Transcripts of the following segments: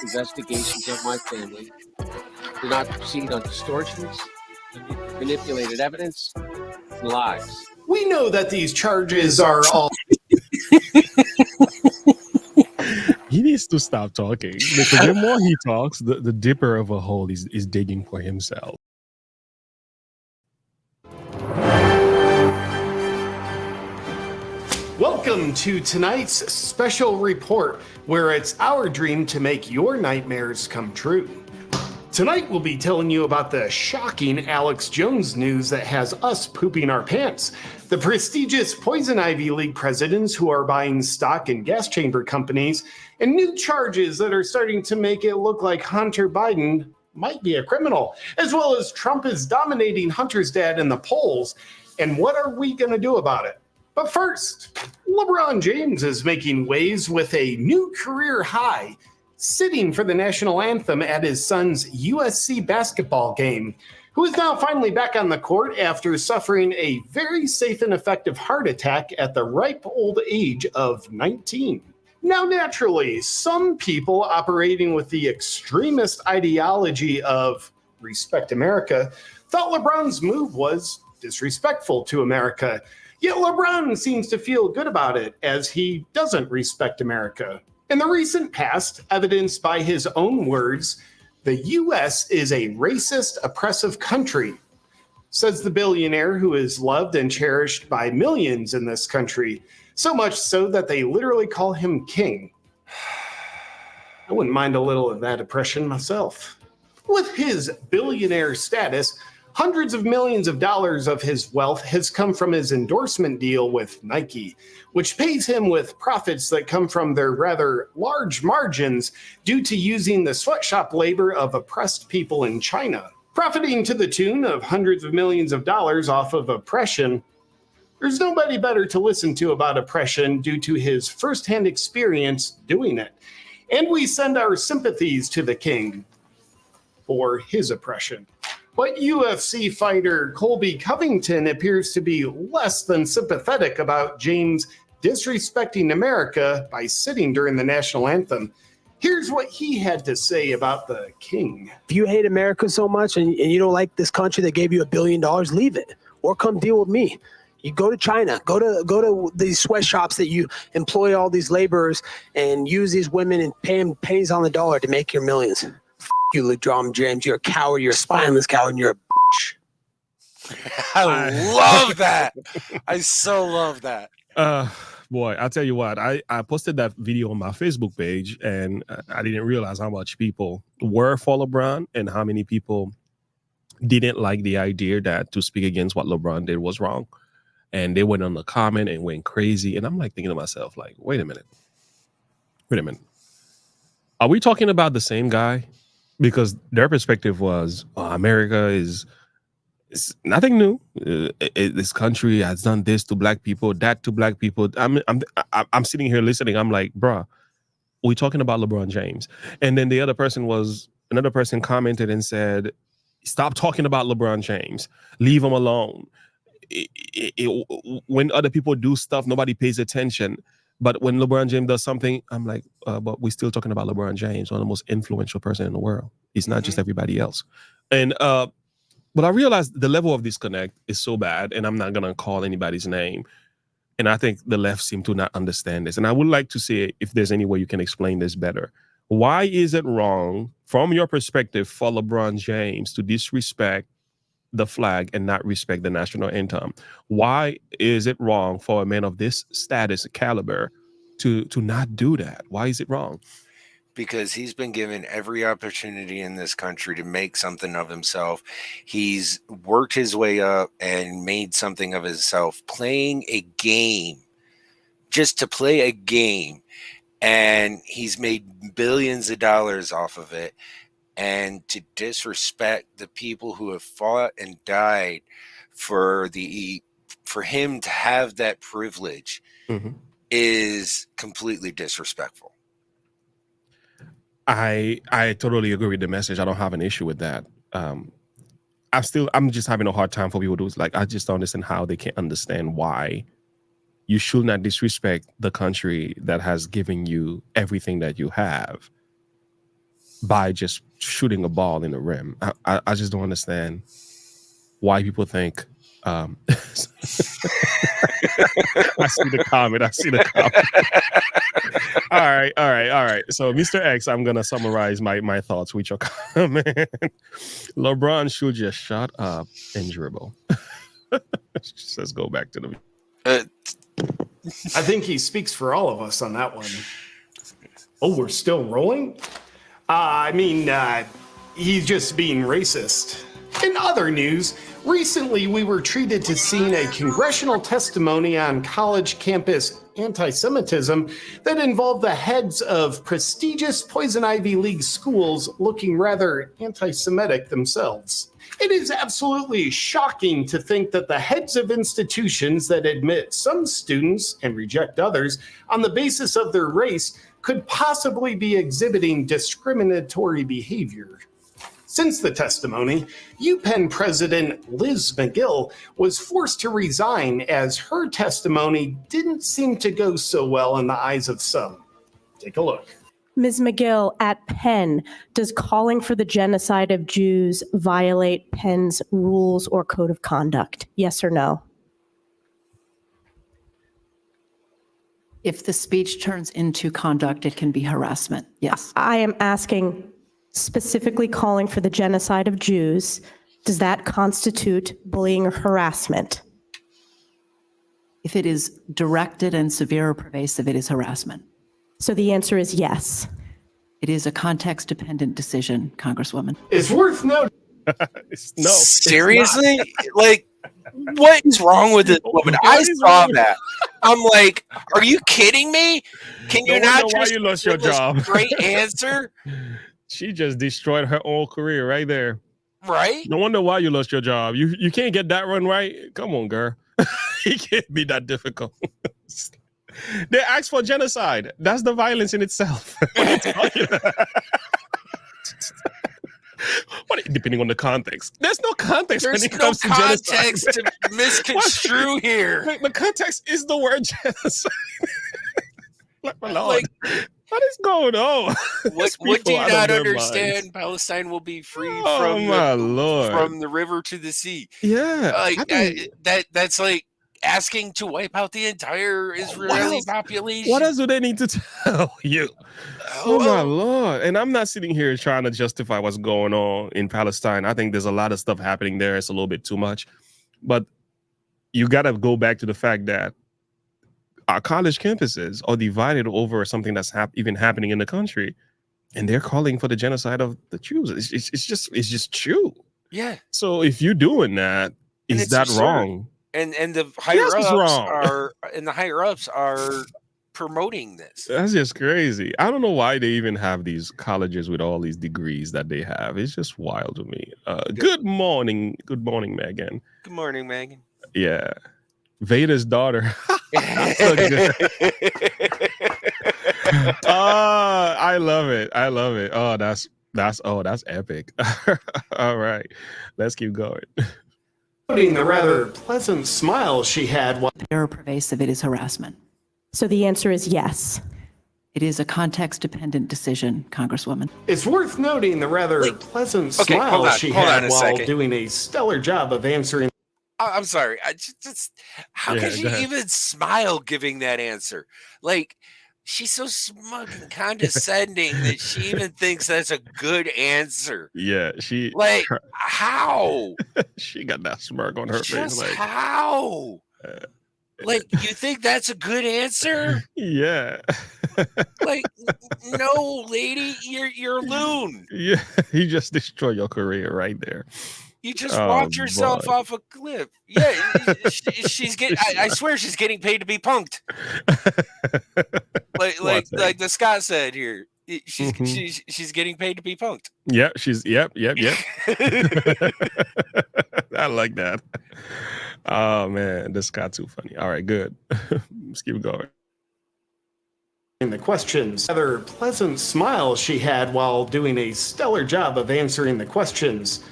investigations of my family do not proceed on distortions, manipulated evidence, and lies. We know that these charges are all... He needs to stop talking because the more he talks, the deeper of a hole is digging for himself. Welcome to tonight's special report, where it's our dream to make your nightmares come true. Tonight we'll be telling you about the shocking Alex Jones news that has us pooping our pants, the prestigious Poison Ivy League presidents who are buying stock in gas chamber companies, and new charges that are starting to make it look like Hunter Biden might be a criminal, as well as Trump is dominating Hunter's dad in the polls. And what are we going to do about it? But first, LeBron James is making waves with a new career high, sitting for the national anthem at his son's USC basketball game, who is now finally back on the court after suffering a very safe and effective heart attack at the ripe old age of 19. Now, naturally, some people operating with the extremist ideology of respect America thought LeBron's move was disrespectful to America. Yet LeBron seems to feel good about it, as he doesn't respect America. In the recent past, evidenced by his own words, the U.S. is a racist, oppressive country, says the billionaire who is loved and cherished by millions in this country, so much so that they literally call him king. I wouldn't mind a little of that oppression myself. With his billionaire status, hundreds of millions of dollars of his wealth has come from his endorsement deal with Nike, which pays him with profits that come from their rather large margins due to using the sweatshop labor of oppressed people in China. Profiting to the tune of hundreds of millions of dollars off of oppression, there's nobody better to listen to about oppression due to his firsthand experience doing it. And we send our sympathies to the king for his oppression. But UFC fighter Colby Covington appears to be less than sympathetic about James disrespecting America by sitting during the national anthem. Here's what he had to say about the king. If you hate America so much and you don't like this country that gave you $1 billion, leave it or come deal with me. You go to China, go to these sweatshops that you employ all these laborers and use these women and pay them pennies on the dollar to make your millions. You, LeBron James, you're a coward, you're a spineless coward, and you're a bitch. I love that. I so love that. Boy, I'll tell you what, I posted that video on my Facebook page, and I didn't realize how much people were for LeBron and how many people didn't like the idea that to speak against what LeBron did was wrong. And they went on the comment and went crazy. And I'm like thinking to myself, like, wait a minute. Are we talking about the same guy? Because their perspective was, America is nothing new. This country has done this to black people, that to black people. I'm sitting here listening. I'm like, bruh, we're talking about LeBron James. And then another person commented and said, stop talking about LeBron James. Leave him alone. When other people do stuff, nobody pays attention. But when LeBron James does something, I'm like, but we're still talking about LeBron James, one of the most influential person in the world. He's not just everybody else. And but I realized the level of disconnect is so bad, and I'm not going to call anybody's name. And I think the left seem to not understand this. And I would like to see if there's any way you can explain this better. Why is it wrong, from your perspective, for LeBron James to disrespect the flag and not respect the national anthem? Why is it wrong for a man of this status caliber to not do that? Why is it wrong? Because he's been given every opportunity in this country to make something of himself. He's worked his way up and made something of himself, playing a game, just to play a game. And he's made billions of dollars off of it. And to disrespect the people who have fought and died for him to have that privilege is completely disrespectful. I totally agree with the message. I don't have an issue with that. I'm just having a hard time for people to, like, I just don't understand how they can't understand why you should not disrespect the country that has given you everything that you have. by just shooting a ball in the rim. I just don't understand why people think. I see the comment. All right. So, Mr. X, I'm gonna summarize my thoughts with your comment. LeBron should just shut up and dribble. Let's go back to the. I think he speaks for all of us on that one. Oh, we're still rolling? He's just being racist. In other news, recently we were treated to seeing a congressional testimony on college campus anti-Semitism that involved the heads of prestigious Poison Ivy League schools looking rather anti-Semitic themselves. It is absolutely shocking to think that the heads of institutions that admit some students and reject others on the basis of their race could possibly be exhibiting discriminatory behavior. Since the testimony, UPenn President Liz McGill was forced to resign as her testimony didn't seem to go so well in the eyes of some. Take a look. Ms. McGill, at Penn, does calling for the genocide of Jews violate Penn's rules or code of conduct? Yes or no? If the speech turns into conduct, it can be harassment. Yes. I am asking specifically calling for the genocide of Jews. Does that constitute bullying or harassment? If it is directed and severe or pervasive, it is harassment. So the answer is yes. It is a context-dependent decision, Congresswoman. It's worth noting. No. Seriously? Like, what is wrong with this woman? I saw that. I'm like, are you kidding me? Can you not just you lost your job? Great answer, She just destroyed her whole career right there. right? No wonder why you lost your job. You can't get that one right. Come on, girl. It can't be that difficult. They asked for genocide. That's the violence in itself. Depending on the context. There's no context There's when it no comes to context genocide. to misconstrue here. The context is the word genocide. Like, my Lord, Like, what is going on? what do people you out of not their understand? minds. Palestine will be free Oh my Lord. from the river to the sea. Yeah. Like I mean, that's like asking to wipe out the entire Israeli else? population. what else do they need to tell you? Oh my Lord. And I'm not sitting here trying to justify what's going on in Palestine. I think there's a lot of stuff happening there. It's a little bit too much. But you got to go back to the fact that our college campuses are divided over something that's even happening in the country. And they're calling for the genocide of the Jews. It's just true. Yeah. So if you're doing that, And is it's that absurd. wrong? And the higher Yes, it's ups wrong. are promoting this. That's just crazy. I don't know why they even have these colleges with all these degrees that they have. It's just wild to me. Good morning, Megan. Good morning, Megan. Yeah, Vader's daughter. That's so good. I love it. Oh, that's epic. All right, let's keep going. Noting the rather pleasant smile she had while Severe or pervasive, it is harassment. So the answer is yes. It is a context-dependent decision, Congresswoman. it's worth noting the rather pleasant Okay, smile hold on she a had while second. doing a stellar job of answering. I'm sorry. I just how Yeah, could go you ahead. even smile giving that answer? Like, she's so smug and condescending that she even thinks that's a good answer. Yeah, she Like, how? she got that smirk on her face. Just Like, how? Like, you think that's a good answer? yeah, Like, no, lady, you're a loon. yeah. He just destroyed your career right there. You just Oh, walked yourself boy. off a cliff. Yeah, she's getting. I swear she's getting paid to be punked. Like the Scott said here. She's getting paid to be punked. Yep, yep. I like that. Oh man, this got too funny. All right, good. Let's keep going. The questions. Rather pleasant smile she had while doing a stellar job of answering the questions.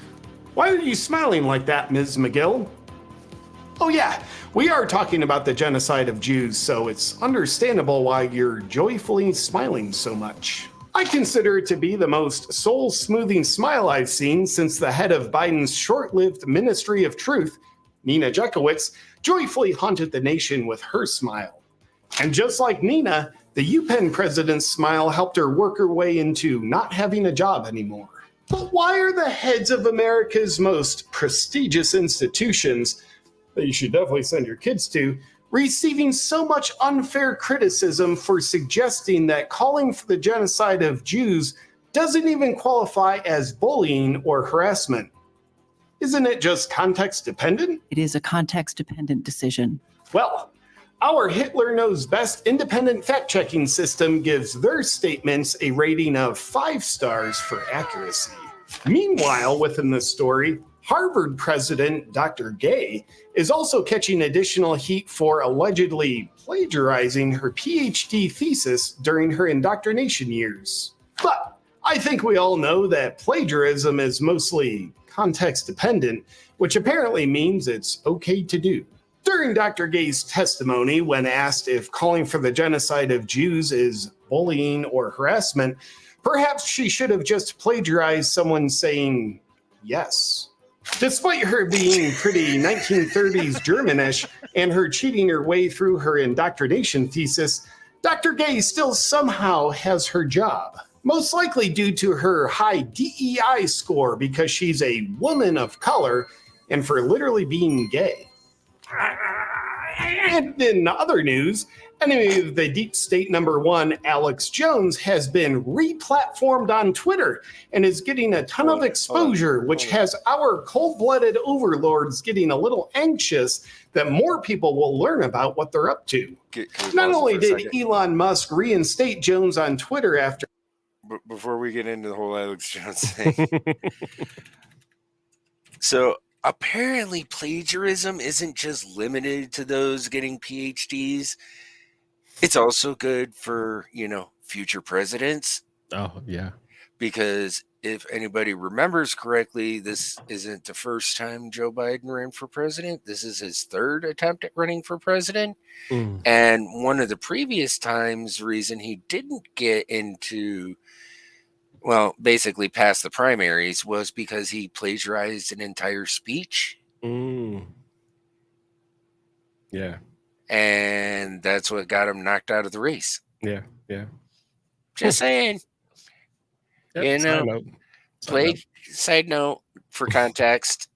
Why are you smiling like that, Ms. McGill? Oh yeah, we are talking about the genocide of Jews, so it's understandable why you're joyfully smiling so much. I consider it to be the most soul-smoothing smile I've seen since the head of Biden's short-lived Ministry of Truth, Nina Jekowicz, joyfully haunted the nation with her smile. And just like Nina, the UPenn president's smile helped her work her way into not having a job anymore. But why are the heads of America's most prestigious institutions, that you should definitely send your kids to, receiving so much unfair criticism for suggesting that calling for the genocide of Jews doesn't even qualify as bullying or harassment? Isn't it just context dependent? It is a context dependent decision. Well, our Hitler Knows Best independent fact-checking system gives their statements a rating of 5 stars for accuracy. Meanwhile, within this story, Harvard president Dr. Gay is also catching additional heat for allegedly plagiarizing her PhD thesis during her indoctrination years. But I think we all know that plagiarism is mostly context dependent, which apparently means it's okay to do. During Dr. Gay's testimony, when asked if calling for the genocide of Jews is bullying or harassment, perhaps she should have just plagiarized someone saying yes. Despite her being pretty 1930s Germanish and her cheating her way through her indoctrination thesis, Dr. Gay still somehow has her job. Most likely due to her high DEI score because she's a woman of color and for literally being gay. And in other news, enemy of the deep state #1, Alex Jones, has been re-platformed on Twitter and is getting a ton of exposure, which has our cold-blooded overlords getting a little anxious that more people will learn about what they're up to. Not only did Elon Musk reinstate Jones on Twitter after... Before we get into the whole Alex Jones thing. So apparently plagiarism isn't just limited to those getting PhDs. It's also good for, future presidents. Oh, yeah. Because if anybody remembers correctly, this isn't the first time Joe Biden ran for president. This is his 3rd attempt at running for president. And one of the previous times, the reason he didn't get into, basically past the primaries, was because he plagiarized an entire speech. Yeah. And that's what got him knocked out of the race. Yeah. Just saying. Yep, Side note for context.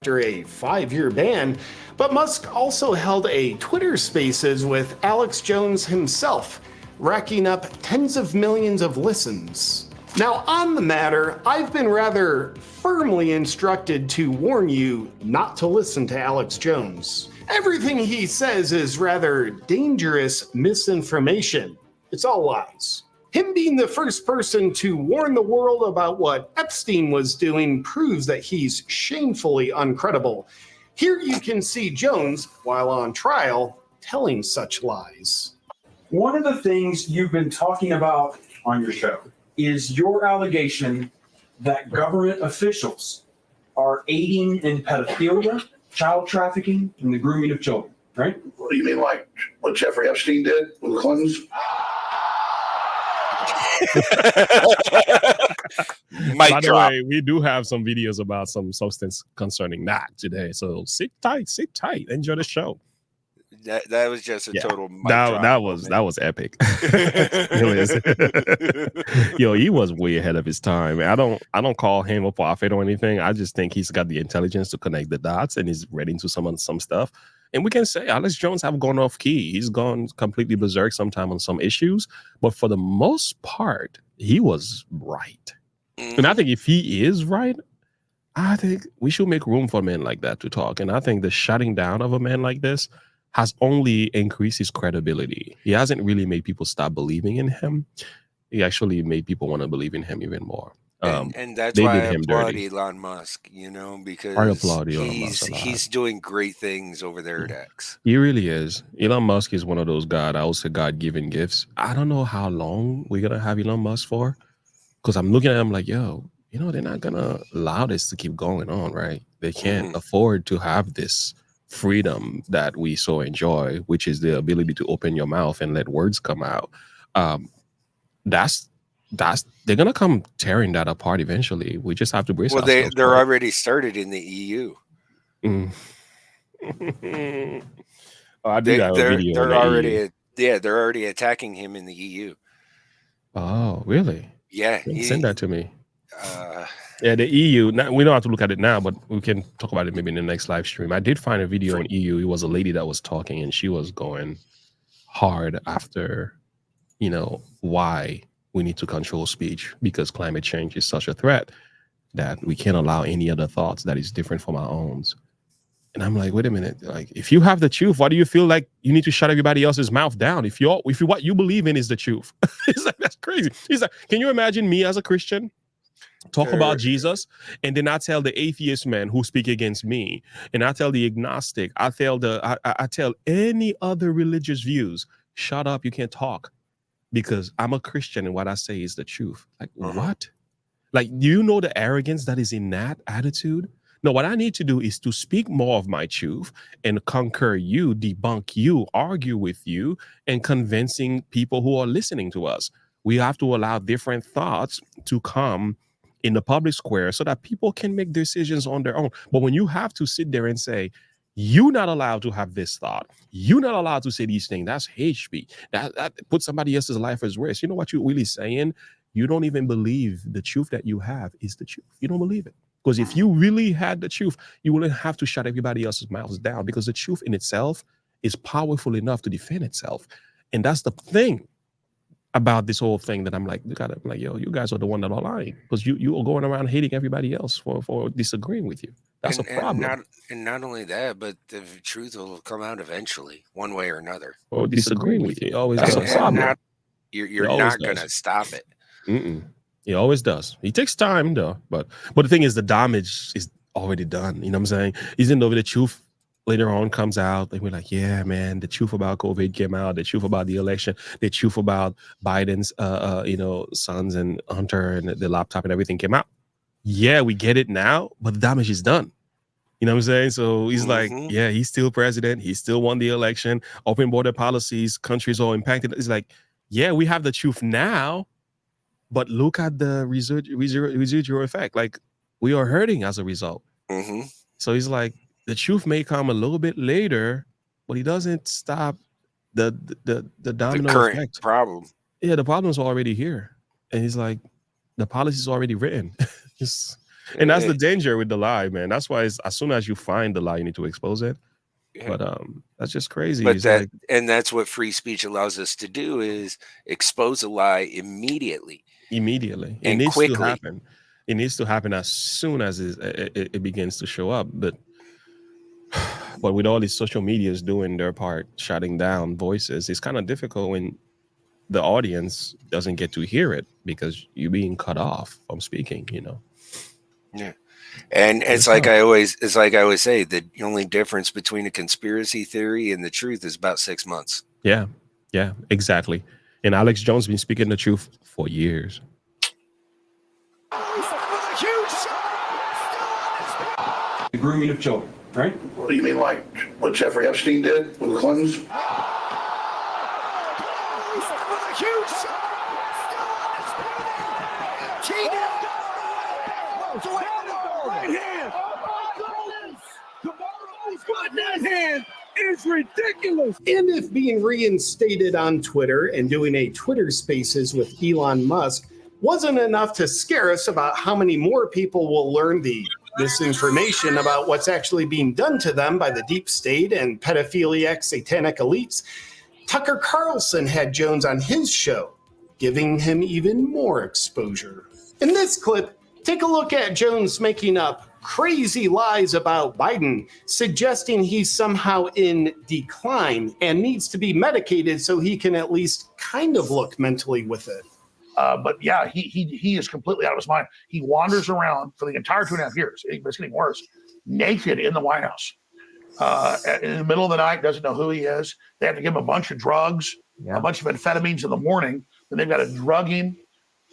After a 5-year ban, but Musk also held a Twitter Spaces with Alex Jones himself, racking up tens of millions of listens. Now, on the matter, I've been rather firmly instructed to warn you not to listen to Alex Jones. Everything he says is rather dangerous misinformation. It's all lies. Him being the first person to warn the world about what Epstein was doing proves that he's shamefully uncredible. Here you can see Jones, while on trial, telling such lies. One of the things you've been talking about on your show is your allegation that government officials are aiding in pedophilia, child trafficking, and the grooming of children, right? What do you mean, like what Jeffrey Epstein did with the Clintons? By the way, we do have some videos about some substance concerning that today. So sit tight, enjoy the show. That was just a total mic that drop was epic. Yo, he was way ahead of his time. I don't call him a prophet or anything. I just think he's got the intelligence to connect the dots and he's ready to some stuff. And we can say Alex Jones have gone off key. He's gone completely berserk sometime on some issues, but for the most part, he was right. And I think if he is right, I think we should make room for a man like that to talk. And I think the shutting down of a man like this has only increased his credibility. He hasn't really made people stop believing in him. He actually made people want to believe in him even more. And that's why I applaud Elon Musk, because I applaud Elon Musk a lot. He's doing great things over there at X. He really is. Elon Musk is one of those God-given gifts. I don't know how long we're going to have Elon Musk for, because I'm looking at him like, they're not going to allow this to keep going on, right? They can't afford to have this freedom that we so enjoy, which is the ability to open your mouth and let words come out. That's they're gonna come tearing that apart eventually. We just have to brace Well, ourselves. they're already started in the EU. Mm. Oh, I do got a video on They're the already EU. they're already attacking him in the EU. Oh, really? Yeah, Send that to me. Uh, Yeah, the EU. Now, we don't have to look at it now, but we can talk about it maybe in the next live stream. I did find a video on EU. It was a lady that was talking, and she was going hard after, why we need to control speech, because climate change is such a threat that we can't allow any other thoughts that is different from our own. And I'm like, wait a minute. Like, if you have the truth, why do you feel like you need to shut everybody else's mouth down? If what you believe in is the truth, it's like, that's crazy. He's like, can you imagine me as a Christian talk about Jesus, and then I tell the atheist man who speak against me, and I tell the agnostic, I tell any other religious views, shut up, you can't talk, because I'm a Christian and what I say is the truth. Like, what? Like, do you know the arrogance that is in that attitude? No, what I need to do is to speak more of my truth and conquer you, debunk you, argue with you, and convincing people who are listening to us. We have to allow different thoughts to come in the public square so that people can make decisions on their own. But when you have to sit there and say, you're not allowed to have this thought, you're not allowed to say these things, that's hate speech. That puts somebody else's life at risk. You know what you're really saying? You don't even believe the truth that you have is the truth. You don't believe it. Because if you really had the truth, you wouldn't have to shut everybody else's mouths down, because the truth in itself is powerful enough to defend itself. And that's the thing about this whole thing that I'm like, yo, you guys are the one that are lying, because you are going around hating everybody else for disagreeing with you. That's a problem. And not only that, but the truth will come out eventually, one way or another. Or disagreeing with you. Always You're not going to stop it. He always does. He takes time though, but the thing is, the damage is already done. You know what I'm saying? Even though the truth later on comes out, and we're like, yeah, man, the truth about COVID came out, the truth about the election, the truth about Biden's, sons and Hunter and the laptop and everything came out. Yeah, we get it now, but the damage is done. You know what I'm saying? So he's like, yeah, he's still president. He still won the election. Open border policies, countries all impacted. It's like, yeah, we have the truth now, but look at the residual effect. Like, we are hurting as a result. So he's like, the truth may come a little bit later, but he doesn't stop the domino current effect. Problem. Yeah, the problem's already here. And he's like, the policy's already written. And that's the danger with the lie, man. That's why as soon as you find the lie, you need to expose it. Yeah. But that's just crazy. But that's what free speech allows us to do, is expose a lie immediately. And it needs quickly. To happen. It needs to happen as soon as it begins to show up. But with all these social medias doing their part, shutting down voices, it's kind of difficult when the audience doesn't get to hear it, because you're being cut off from speaking, Yeah. And it's like I always say, the only difference between a conspiracy theory and the truth is about 6 months. Yeah, exactly. And Alex Jones been speaking the truth for years. The grooming of children, right? What do you mean, like what Jeffrey Epstein did with the Clintons? Is ridiculous. And if being reinstated on Twitter and doing a Twitter Spaces with Elon Musk wasn't enough to scare us about how many more people will learn this information about what's actually being done to them by the deep state and pedophiliac satanic elites, Tucker Carlson had Jones on his show, giving him even more exposure. In this clip, take a look at Jones making up crazy lies about Biden, suggesting he's somehow in decline and needs to be medicated so he can at least kind of look mentally with it. But yeah, he is completely out of his mind. He wanders around for the entire 2.5 years. It's getting worse. Naked in the White House. In the middle of the night, doesn't know who he is. They have to give him a bunch of drugs, a bunch of amphetamines in the morning. Then they've got to drug him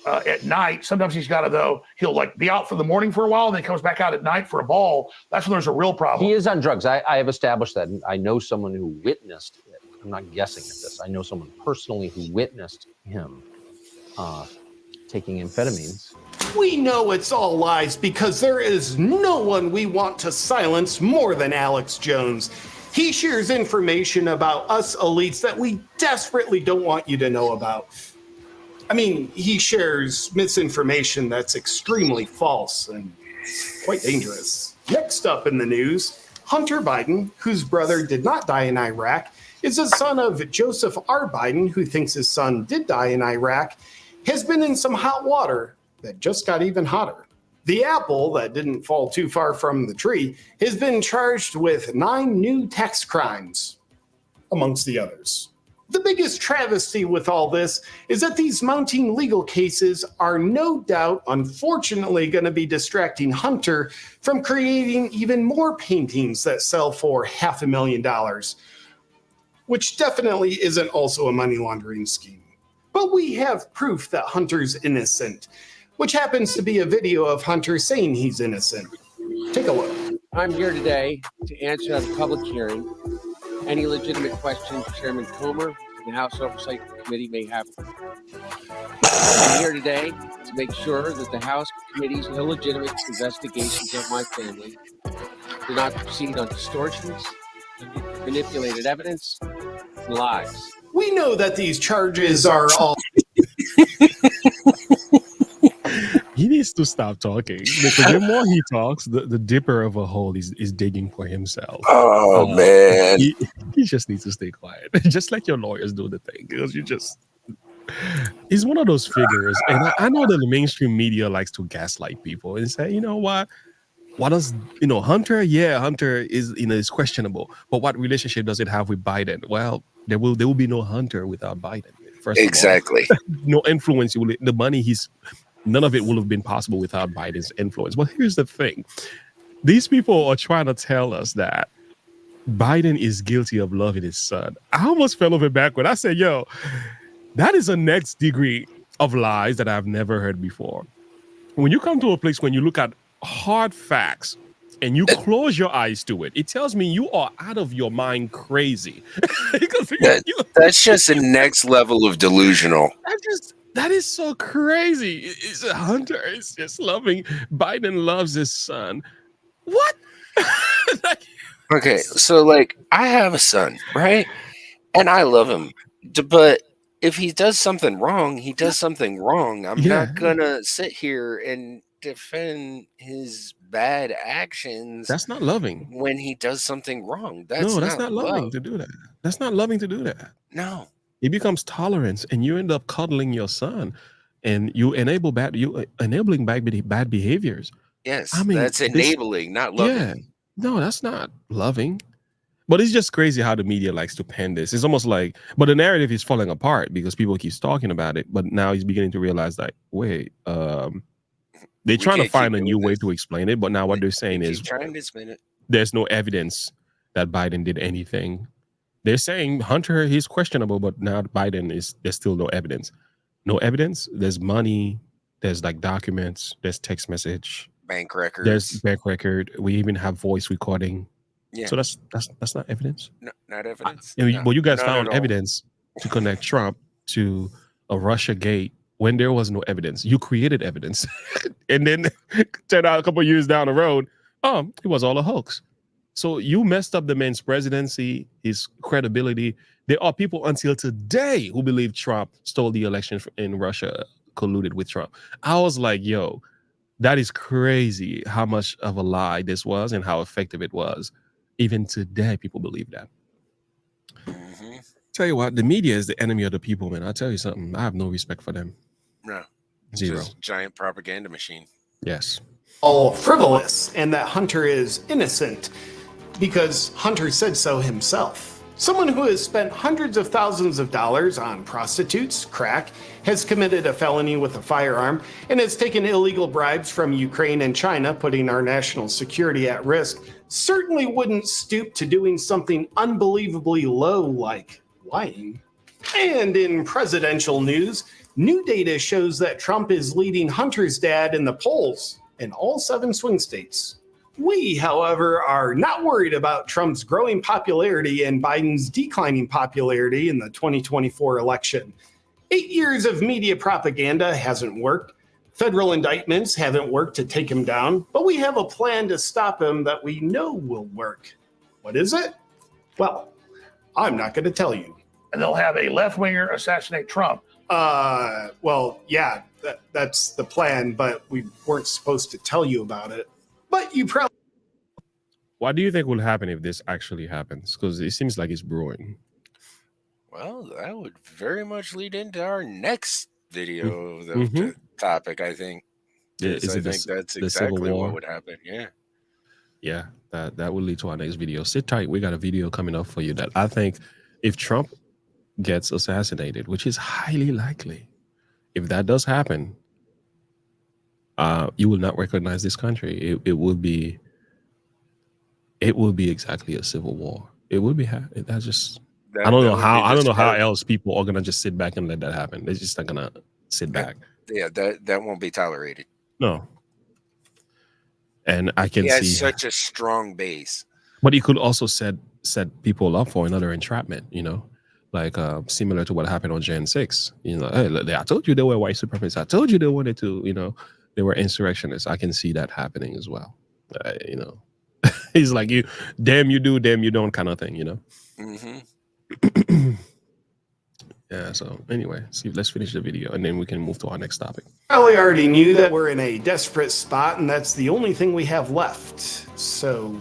at night. Sometimes he'll like be out for the morning for a while, and then he comes back out at night for a ball. That's when there's a real problem. He is on drugs. I have established that. I know someone who witnessed it. I'm not guessing at this. I know someone personally who witnessed him taking amphetamines. We know it's all lies because there is no one we want to silence more than Alex Jones. He shares information about us elites that we desperately don't want you to know about. I mean, he shares misinformation that's extremely false and quite dangerous. Next up in the news, Hunter Biden, whose brother did not die in Iraq, is the son of Joseph R. Biden, who thinks his son did die in Iraq, has been in some hot water that just got even hotter. The apple that didn't fall too far from the tree has been charged with 9 new tax crimes, amongst the others. The biggest travesty with all this is that these mounting legal cases are no doubt, unfortunately, going to be distracting Hunter from creating even more paintings that sell for $500,000, which definitely isn't also a money laundering scheme. But we have proof that Hunter's innocent, which happens to be a video of Hunter saying he's innocent. Take a look. I'm here today to answer at a public hearing any legitimate questions Chairman Comer and the House Oversight Committee may have. I'm here today to make sure that the House Committee's illegitimate investigations of my family do not proceed on distortions, manipulated evidence, and lies. We know that these charges are all... He needs to stop talking because the more he talks, the deeper of a hole is digging for himself. Oh man, he just needs to stay quiet. Just let your lawyers do the thing because he's one of those figures. And I know that the mainstream media likes to gaslight people and say, you know what does, Hunter? Yeah, Hunter is questionable. But what relationship does it have with Biden? Well, there will be no Hunter without Biden. First exactly. Of all, no influence. The money none of it would have been possible without Biden's influence. But here's the thing. These people are trying to tell us that Biden is guilty of loving his son. I almost fell over backward. I said, yo, that is a next degree of lies that I've never heard before. When you come to a place when you look at hard facts and you close your eyes to it, it tells me you are out of your mind crazy. That's just a next level of delusional. That is so crazy. It's a Hunter. It's just loving. Biden loves his son. What? Okay, so I have a son, right? And I love him. But if he does something wrong, he does something wrong. I'm not gonna sit here and defend his bad actions. That's not loving. When he does something wrong. That's not loving to do that. That's not loving to do that. No. It becomes tolerance, and you end up cuddling your son, and you enabling bad behaviors. Yes, that's enabling, not loving. Yeah, no, that's not loving. But it's just crazy how the media likes to pen this. It's almost like, but the narrative is falling apart because people keep talking about it. But now he's beginning to realize that, wait, they're trying to find a new way to explain it. But now what they're saying is, there's no evidence that Biden did anything. They're saying Hunter, he's questionable, but now Biden there's still no evidence. No evidence. There's money. There's documents. There's text message. Bank records. There's bank record. We even have voice recording. Yeah. So that's not evidence. No, not evidence. Well, you guys found evidence to connect Trump to a Russia gate when there was no evidence. You created evidence. And then turned out a couple of years down the road, it was all a hoax. So you messed up the man's presidency, his credibility. There are people until today who believe Trump stole the election in Russia, colluded with Trump. I was like, yo, that is crazy how much of a lie this was and how effective it was. Even today, people believe that. Mm-hmm. Tell you what, the media is the enemy of the people, man. I'll tell you something. I have no respect for them. No. Zero. Just giant propaganda machine. Yes. All frivolous, and that Hunter is innocent because Hunter said so himself. Someone who has spent hundreds of thousands of dollars on prostitutes, crack, has committed a felony with a firearm, and has taken illegal bribes from Ukraine and China, putting our national security at risk, certainly wouldn't stoop to doing something unbelievably low like lying. And in presidential news, new data shows that Trump is leading Hunter's dad in the polls in all 7 swing states. We, however, are not worried about Trump's growing popularity and Biden's declining popularity in the 2024 election. 8 years of media propaganda hasn't worked. Federal indictments haven't worked to take him down, but we have a plan to stop him that we know will work. What is it? Well, I'm not going to tell you. And they'll have a left-winger assassinate Trump. Well, yeah, that's the plan, but we weren't supposed to tell you about it. But you probably... What do you think will happen if this actually happens? Because it seems like it's brewing. Well, that would very much lead into our next video of the topic, I think. Is I it think that's the Civil exactly War? what would happen. Yeah. Yeah, that will lead to our next video. Sit tight. We got a video coming up for you that I think if Trump gets assassinated, which is highly likely, if that does happen, you will not recognize this country. It will be exactly a civil war. It will be. That's just. I don't know how else people are gonna just sit back and let that happen. They're just not gonna sit back. Yeah, that won't be tolerated. No. And I can He see has such a strong base. But he could also set people up for another entrapment, like similar to what happened on Jan 6. Hey, I told you they were white supremacists. I told you they wanted to, they were insurrectionists. I can see that happening as well. He's like, you do, damn you don't kind of thing, Mm-hmm. Yeah, so anyway, let's finish the video and then we can move to our next topic. Probably already knew that we're in a desperate spot and that's the only thing we have left. So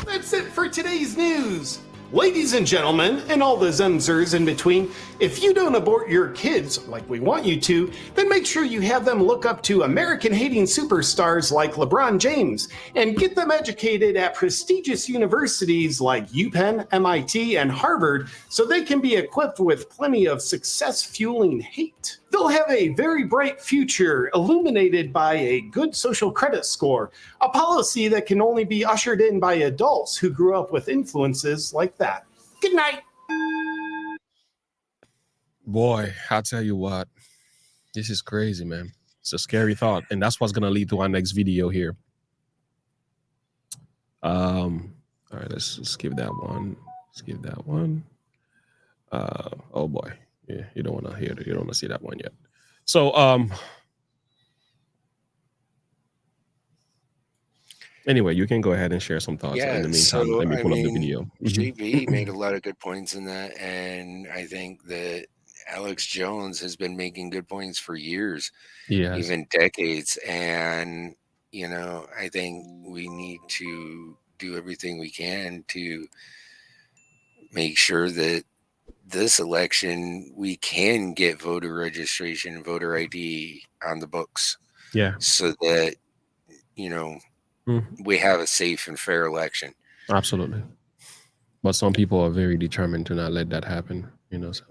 that's it for today's news. Ladies and gentlemen, and all the Zemzers in between, if you don't abort your kids like we want you to, then make sure you have them look up to American-hating superstars like LeBron James and get them educated at prestigious universities like UPenn, MIT, and Harvard so they can be equipped with plenty of success-fueling hate. They'll have a very bright future illuminated by a good social credit score, a policy that can only be ushered in by adults who grew up with influences like that. Good night. Boy, I'll tell you what, this is crazy, man. It's a scary thought, and that's what's gonna lead to our next video here. All right, let's skip that one. Skip that one. Oh boy, yeah, you don't want to hear it. You don't want to see that one yet. So, anyway, you can go ahead and share some thoughts. In the meantime, let me pull up the video. JB made a lot of good points in that, and I think that Alex Jones has been making good points for years, even decades. And, I think we need to do everything we can to make sure that this election we can get voter registration, voter ID on the books. Yeah. So that, we have a safe and fair election. Absolutely. But some people are very determined to not let that happen, so.